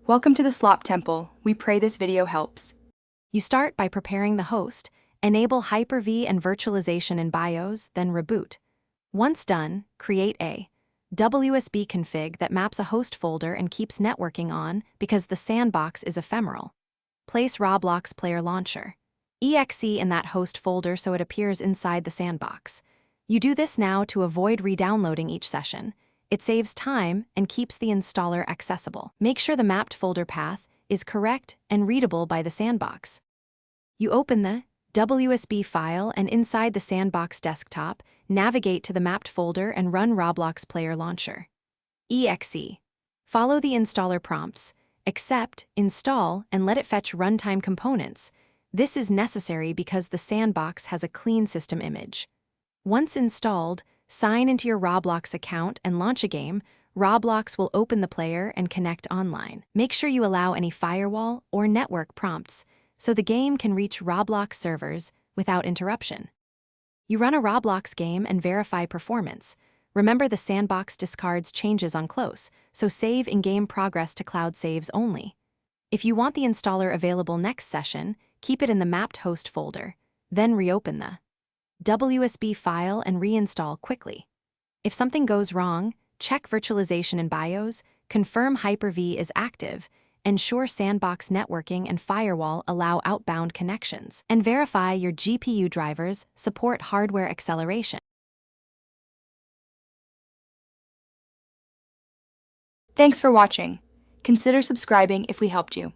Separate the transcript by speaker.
Speaker 1: Welcome to the Slop Temple. We pray this video helps.
Speaker 2: You start by preparing the host, enable Hyper-V and virtualization in BIOS, then reboot. Once done, create a WSB config that maps a host folder and keeps networking on because the sandbox is ephemeral. Place Roblox player launcher. Exe in that host folder so it appears inside the sandbox. You do this now to avoid re-downloading each session. It saves time and keeps the installer accessible. Make sure the mapped folder path is correct and readable by the sandbox. You open the WSB file and inside the sandbox desktop, navigate to the mapped folder and run Roblox player launcher. Exe. Follow the installer prompts, accept, install, and let it fetch runtime components. This is necessary because the sandbox has a clean system image. Once installed, sign into your Roblox account and launch a game. Roblox will open the player and connect online. Make sure you allow any firewall or network prompts so the game can reach Roblox servers without interruption. You run a Roblox game and verify performance. Remember the sandbox discards changes on close, so save in-game progress to cloud saves only. If you want the installer available next session, keep it in the mapped host folder, then reopen the WSB file and reinstall quickly. If something goes wrong, check virtualization in BIOS, confirm Hyper-V is active, ensure sandbox networking and firewall allow outbound connections, and verify your GPU drivers support hardware acceleration.
Speaker 1: Thanks for watching. Consider subscribing if we helped you.